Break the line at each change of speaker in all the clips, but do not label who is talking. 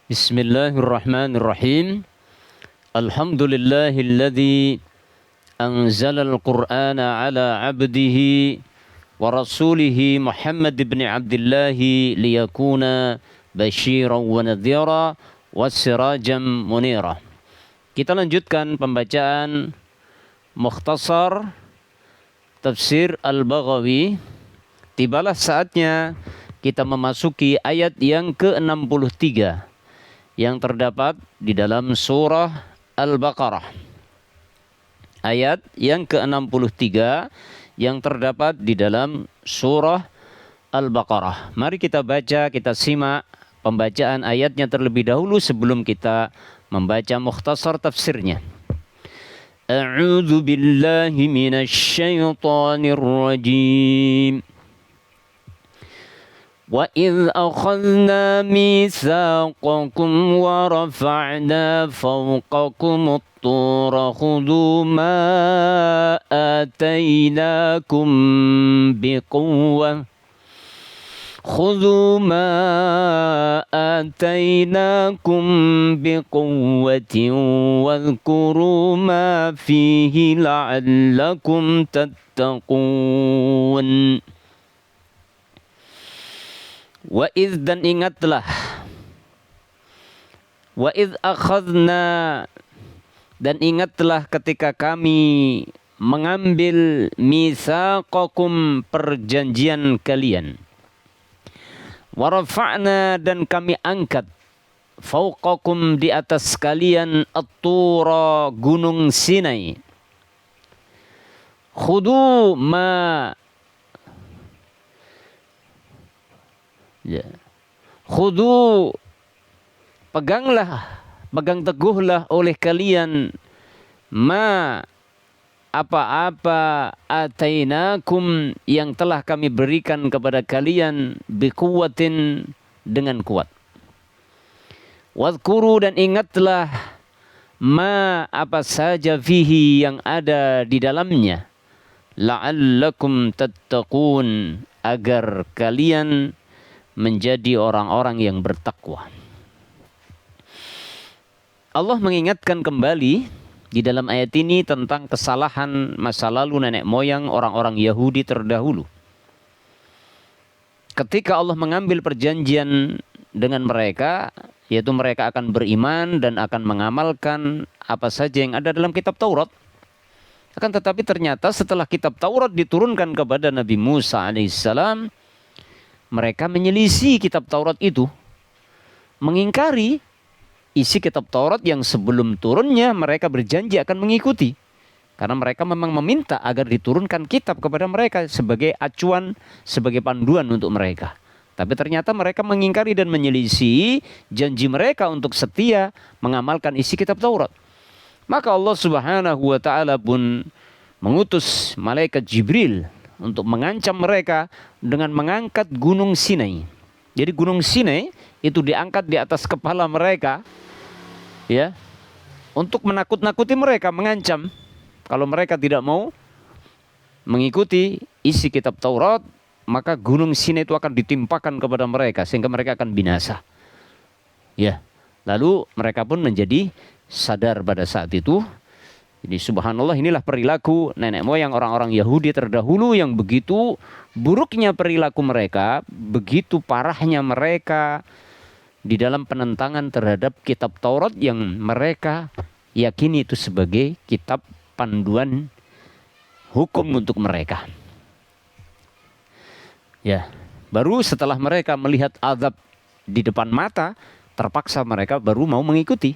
Bismillahirrahmanirrahim. Alhamdulillahilladzi anzalal Qur'ana ala 'abdihi wa rasulihi Muhammad ibn Abdullah liyakuna basyiran wa nadhira wa sirajan munira. Kita lanjutkan pembacaan Mukhtasar Tafsir Al-Baghawi. Tibalah saatnya kita memasuki ayat yang ke-63 yang terdapat di dalam surah Al-Baqarah. Ayat yang ke-63 yang terdapat di dalam surah Al-Baqarah. Mari kita baca, kita simak pembacaan ayatnya terlebih dahulu sebelum kita membaca mukhtasar tafsirnya. A'udzu billahi minasy syaithanir rajim. وَإِذْ أَخَذْنَا مِيثَاقَكُمْ وَرَفَعْنَا فَوْقَكُمُ الطُّورَ خُذُوا مَا آتَيْنَاكُمْ بِقُوَّةٍ وَاذْكُرُوا مَا فِيهِ لَعَلَّكُمْ تَتَّقُونَ. Wa'idh dan ingatlah, wa'idh akhadna dan ingatlah ketika kami mengambil mitsaqakum perjanjian kalian, warafa'na dan kami angkat, fauqakum di atas kalian, at-tura gunung Sinai, khudu ma khudu pegang teguhlah oleh kalian, ma apa-apa, atainakum yang telah kami berikan kepada kalian, biquwatin dengan kuat. Wadhkuru dan ingatlah, ma apa saja fihi yang ada di dalamnya, la'allakum tattaqun agar kalian menjadi orang-orang yang bertakwa. Allah mengingatkan kembali di dalam ayat ini tentang kesalahan masa lalu nenek moyang orang-orang Yahudi terdahulu. Ketika Allah mengambil perjanjian dengan mereka, yaitu mereka akan beriman dan akan mengamalkan apa saja yang ada dalam kitab Taurat. Akan tetapi ternyata setelah kitab Taurat diturunkan kepada Nabi Musa alaihissalam, mereka menyelisih kitab Taurat itu, mengingkari isi kitab Taurat yang sebelum turunnya mereka berjanji akan mengikuti. Karena mereka memang meminta agar diturunkan kitab kepada mereka sebagai acuan, sebagai panduan untuk mereka. Tapi ternyata mereka mengingkari dan menyelisih janji mereka untuk setia mengamalkan isi kitab Taurat. Maka Allah Subhanahu wa ta'ala pun mengutus malaikat Jibril untuk mengancam mereka dengan mengangkat gunung Sinai. Jadi gunung Sinai itu diangkat di atas kepala mereka, ya, untuk menakut-nakuti mereka, mengancam kalau mereka tidak mau mengikuti isi kitab Taurat, maka gunung Sinai itu akan ditimpakan kepada mereka sehingga mereka akan binasa. Ya, lalu mereka pun menjadi sadar pada saat itu. Jadi subhanallah, inilah perilaku nenek moyang orang-orang Yahudi terdahulu yang begitu buruknya perilaku mereka, begitu parahnya mereka di dalam penentangan terhadap kitab Taurat yang mereka yakini itu sebagai kitab panduan hukum untuk mereka. Ya, baru setelah mereka melihat azab di depan mata, terpaksa mereka baru mau mengikuti.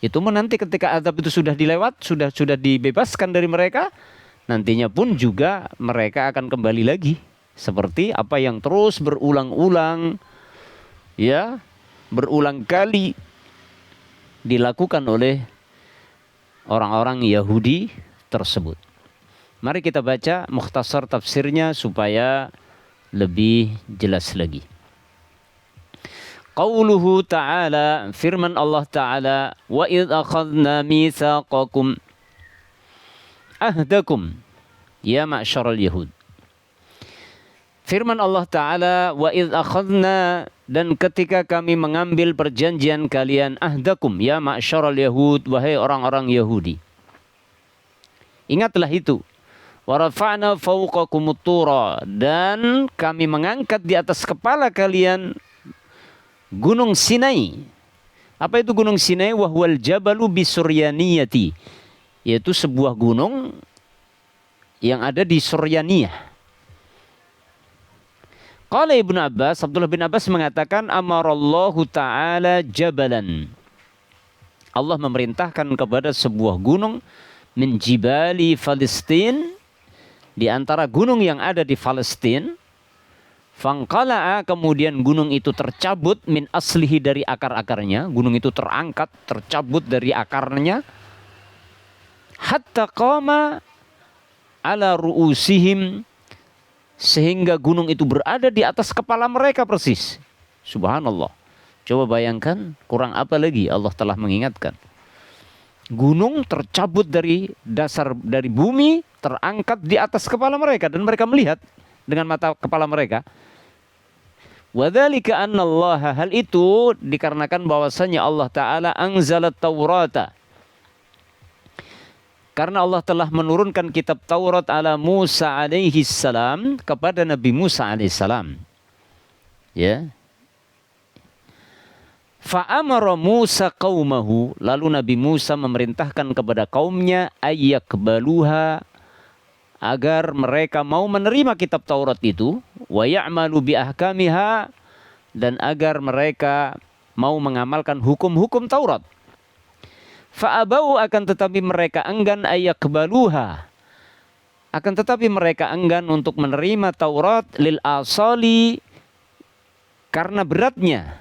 Itu nanti ketika azab itu sudah dilewat, sudah dibebaskan dari mereka, nantinya pun juga mereka akan kembali lagi seperti apa yang terus berulang-ulang, ya, berulang kali dilakukan oleh orang-orang Yahudi tersebut. Mari kita baca mukhtasar tafsirnya supaya lebih jelas lagi. Qauluhu ta'ala, firman Allah Ta'ala, wa idh akhadna mitsaqakum ahdakum ya ma'syaral yahud. Firman Allah Ta'ala, wa idh akhadna, dan ketika kami mengambil perjanjian kalian, ahdakum ya ma'syaral yahud, wahai orang-orang Yahudi. Ingatlah itu. Wa rafa'na fawqakumut tura, dan kami mengangkat di atas kepala kalian Gunung Sinai. Apa itu Gunung Sinai? Wa huwal jabalu bisuryaniyati, yaitu sebuah gunung yang ada di Suryaniyah. Qala Ibnu Abbas, Abdullah bin Abbas mengatakan, amarallahu ta'ala jabalan. Allah memerintahkan kepada sebuah gunung min jibali Palestin, di antara gunung yang ada di Palestina. Fangqala'a, kemudian gunung itu tercabut min aslihi, dari akar-akarnya. Gunung itu terangkat, tercabut dari akarnya. Hatta qama ala ru'usihim, sehingga gunung itu berada di atas kepala mereka persis. Subhanallah. Coba bayangkan, kurang apa lagi Allah telah mengingatkan. Gunung tercabut dari dasar, dari bumi, terangkat di atas kepala mereka, dan mereka melihat dengan mata kepala mereka. Wadzalika annallaha, hal itu dikarenakan bahwasanya Allah Ta'ala anzalat Taurata, karena Allah telah menurunkan kitab Taurat ala Musa alaihi salam, kepada Nabi Musa alaihi salam. Ya. Fa'amara Musa qaumahu, lalu Nabi Musa memerintahkan kepada kaumnya ayyakbaluha, agar mereka mau menerima kitab Taurat itu, wa ya'malu bi ahkamiha, dan agar mereka mau mengamalkan hukum-hukum Taurat. Fa'abau, akan tetapi mereka enggan ayyakbaluha, akan tetapi mereka enggan untuk menerima Taurat lil asali, karena beratnya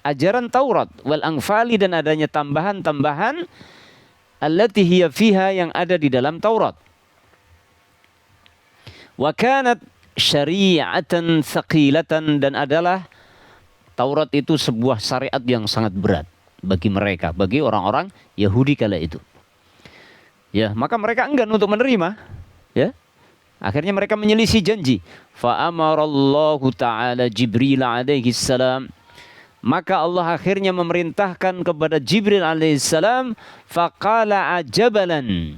ajaran Taurat, wal anfali, dan adanya tambahan-tambahan allati hiya fiha, yang ada di dalam Taurat. Wa kanat syari'atan thaqilatan, dan adalah Taurat itu sebuah syariat yang sangat berat bagi mereka, bagi orang-orang Yahudi kala itu. Ya, maka mereka enggan untuk menerima. Ya, akhirnya mereka menyelisih janji. Fa amarallahu ta'ala Jibril alaihi salam, maka Allah akhirnya memerintahkan kepada Jibril alaihi salam, faqala ajabalan,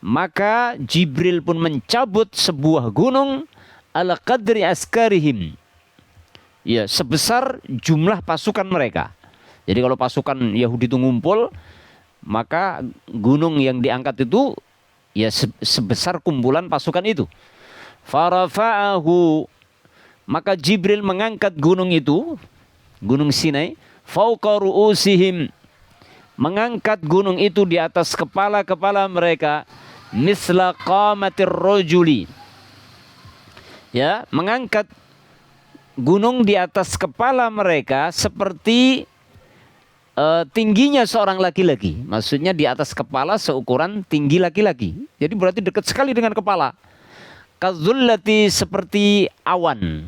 maka Jibril pun mencabut sebuah gunung ala qadri askarihim, ya, sebesar jumlah pasukan mereka. Jadi kalau pasukan Yahudi itu ngumpul, maka gunung yang diangkat itu ya sebesar kumpulan pasukan itu. Farafa'ahu, maka Jibril mengangkat gunung itu, Gunung Sinai, fauqa ru'usihim, mengangkat gunung itu di atas kepala-kepala mereka, misla qamatir rajuli, ya, mengangkat gunung di atas kepala mereka seperti tingginya seorang laki-laki. Maksudnya di atas kepala seukuran tinggi laki-laki. Jadi berarti dekat sekali dengan kepala. Kadzullati, seperti awan.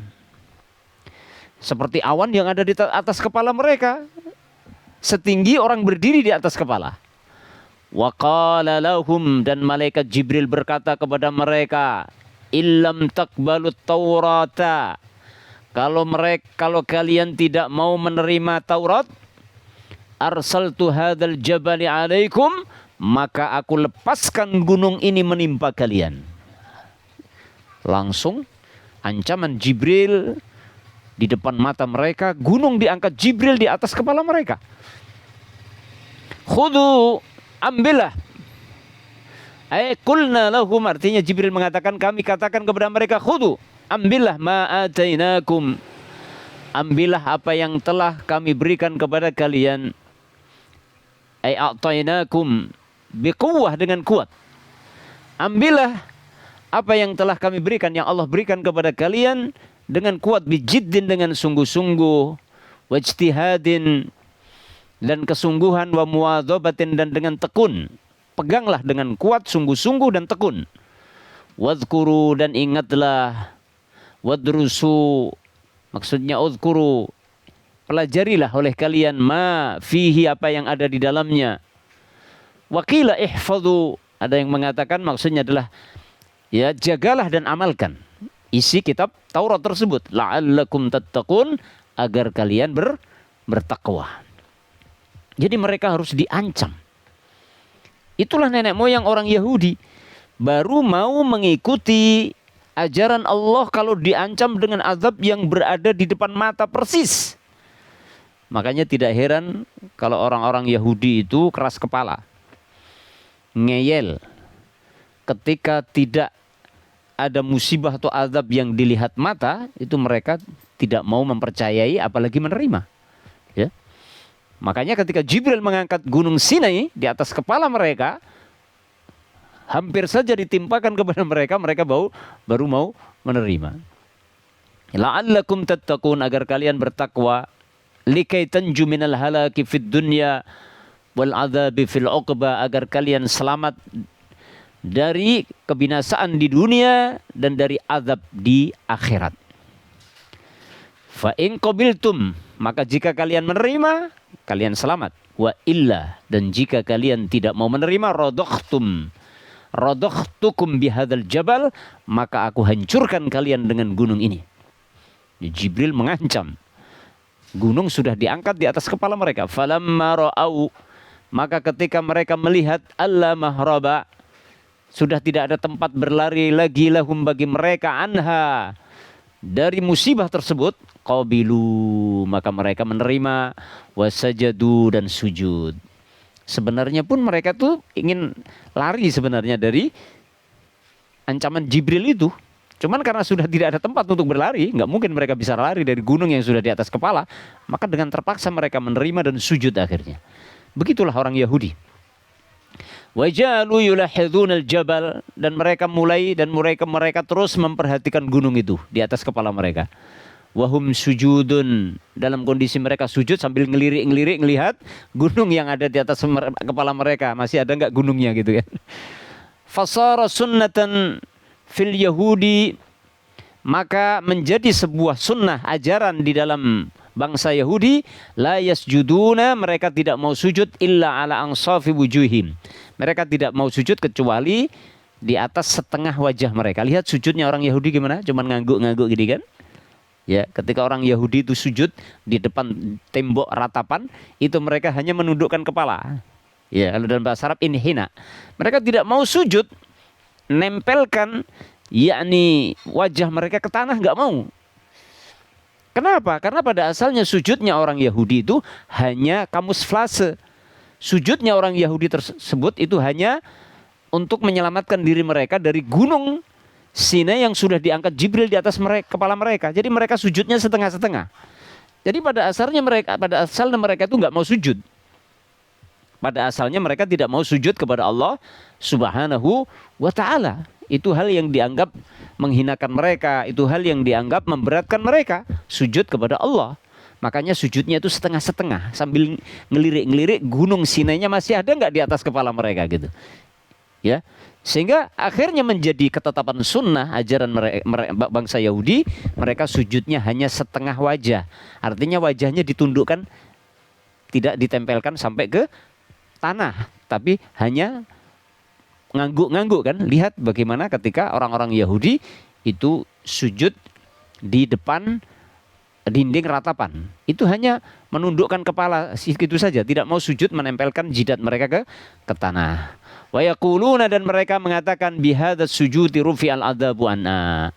Seperti awan yang ada di atas kepala mereka. Setinggi orang berdiri di atas kepala. Wa qala lahum, dan malaikat Jibril berkata kepada mereka, illam taqbalut taurata, kalau kalian tidak mau menerima Taurat, arsaltu hadzal jabali alaikum, maka aku lepaskan gunung ini menimpa kalian. Langsung ancaman Jibril di depan mata mereka, gunung diangkat Jibril di atas kepala mereka. Khudu, ambillah. Qulna lahum, artinya Jibril mengatakan, kami katakan kepada mereka, khudu, ambillah ma atainakum, ambillah apa yang telah kami berikan kepada kalian. A'tainakum biquwwah, dengan kuat. Ambillah apa yang telah kami berikan, yang Allah berikan kepada kalian dengan kuat, bijiddin, dengan sungguh-sungguh, wajtihadin, dan kesungguhan, wa muwadzabatin, dan dengan tekun. Peganglah dengan kuat, sungguh-sungguh, dan tekun. Wadhkuru, dan ingatlah. Wadrusu, maksudnya udhkuru, pelajarilah oleh kalian, ma fihi, apa yang ada di dalamnya. Waqila ihfadhu, ada yang mengatakan maksudnya adalah ya, jagalah dan amalkan. isi kitab Taurat tersebut. La'allakum tattaqun, agar kalian bertakwa. Jadi mereka harus diancam. Itulah nenek moyang orang Yahudi. Baru mau mengikuti ajaran Allah kalau diancam dengan azab yang berada di depan mata persis. Makanya tidak heran kalau orang-orang Yahudi itu keras kepala, ngeyel ketika tidak ada musibah atau azab yang dilihat mata, itu mereka tidak mau mempercayai apalagi menerima. Ya. Makanya ketika Jibril mengangkat gunung Sinai di atas kepala mereka, hampir saja ditimpakan kepada mereka, mereka baru mau menerima. La'allakum tattaqun, agar kalian bertakwa, likai tanju minal halaki fid dunya wal adzabi fil uqba, agar kalian selamat dari kebinasaan di dunia dan dari azab di akhirat. Fa in qabiltum, maka jika kalian menerima, kalian selamat. Wa illa, dan jika kalian tidak mau menerima, radokhtukum bihadzal jabal, maka aku hancurkan kalian dengan gunung ini. Jibril mengancam. Gunung sudah diangkat di atas kepala mereka. Falamma ra'au, maka ketika mereka melihat alla mahraba, sudah tidak ada tempat berlari lagi lahum bagi mereka anha, dari musibah tersebut, qabilu, maka mereka menerima, wasajadu, dan sujud. Sebenarnya pun mereka tuh ingin lari sebenarnya dari ancaman Jibril itu. Cuman karena sudah tidak ada tempat untuk berlari, nggak mungkin mereka bisa lari dari gunung yang sudah di atas kepala, maka dengan terpaksa mereka menerima dan sujud akhirnya. Begitulah orang Yahudi. Wajalu yulahidunal jabal, dan mereka terus memperhatikan gunung itu di atas kepala mereka. Wahum sujudun, dalam kondisi mereka sujud sambil ngelirik ngelihat gunung yang ada di atas kepala mereka, masih ada nggak gunungnya gitu kan. Fasara sunnatan fil Yahudi, maka menjadi sebuah sunnah ajaran di dalam bangsa Yahudi, la yasjuduna, mereka tidak mau sujud illa ala ansafi wujuhim, mereka tidak mau sujud kecuali di atas setengah wajah mereka. Lihat sujudnya orang Yahudi gimana, cuman ngangguk-ngangguk gini kan. Ya, ketika orang Yahudi itu sujud di depan tembok ratapan, itu mereka hanya menundukkan kepala. Ya, kalau dalam bahasa Arab inhina. Mereka tidak mau sujud, nempelkan yakni wajah mereka ke tanah, nggak mau. Kenapa? Karena pada asalnya sujudnya orang Yahudi itu hanya kamuflase. Sujudnya orang Yahudi tersebut itu hanya untuk menyelamatkan diri mereka dari gunung Sinai yang sudah diangkat Jibril di atas kepala mereka. Jadi mereka sujudnya setengah-setengah. Jadi pada asalnya mereka itu nggak mau sujud. Pada asalnya mereka tidak mau sujud kepada Allah Subhanahu wa ta'ala. Itu hal yang dianggap menghinakan mereka, itu hal yang dianggap memberatkan mereka, sujud kepada Allah. Makanya sujudnya itu setengah-setengah, sambil ngelirik-ngelirik gunung Sinainya masih ada nggak di atas kepala mereka gitu. Ya, sehingga akhirnya menjadi ketetapan sunnah ajaran bangsa Yahudi, mereka sujudnya hanya setengah wajah. Artinya wajahnya ditundukkan, tidak ditempelkan sampai ke tanah, tapi hanya ngangguk-ngangguk kan. Lihat bagaimana ketika orang-orang Yahudi itu sujud di depan dinding ratapan, itu hanya menundukkan kepala gitu saja, tidak mau sujud menempelkan jidat mereka ke tanah. Wa yaquluna, dan mereka mengatakan bihadzas sujudi rufi'al adzabu anna.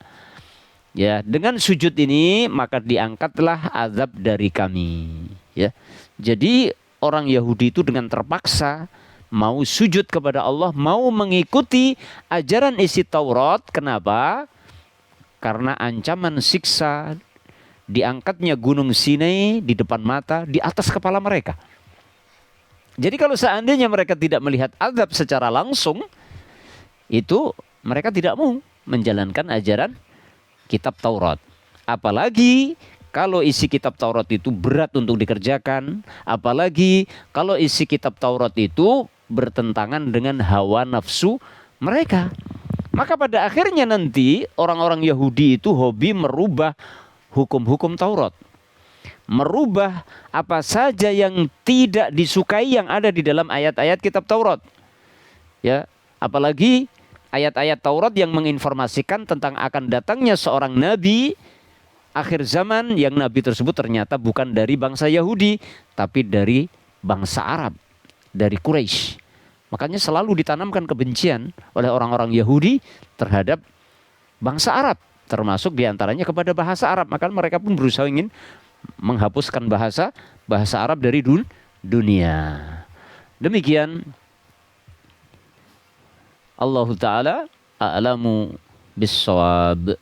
Ya, dengan sujud ini maka diangkatlah azab dari kami. Ya. Jadi orang Yahudi itu dengan terpaksa mau sujud kepada Allah, mau mengikuti ajaran isi Taurat. Kenapa? Karena ancaman siksa diangkatnya gunung Sinai di depan mata, di atas kepala mereka. Jadi kalau seandainya mereka tidak melihat azab secara langsung, itu mereka tidak mau menjalankan ajaran kitab Taurat. Apalagi kalau isi kitab Taurat itu berat untuk dikerjakan, apalagi kalau isi kitab Taurat itu bertentangan dengan hawa nafsu mereka. Maka pada akhirnya nanti orang-orang Yahudi itu hobi merubah hukum-hukum Taurat, merubah apa saja yang tidak disukai yang ada di dalam ayat-ayat kitab Taurat. Ya, apalagi ayat-ayat Taurat yang menginformasikan tentang akan datangnya seorang nabi akhir zaman, yang nabi tersebut ternyata bukan dari bangsa Yahudi tapi dari bangsa Arab, dari Quraisy. Makanya selalu ditanamkan kebencian oleh orang-orang Yahudi terhadap bangsa Arab, termasuk diantaranya kepada bahasa Arab. Maka mereka pun berusaha ingin menghapuskan bahasa Arab dari dunia. Demikian, Allah Ta'ala a'lamu bis-shawab.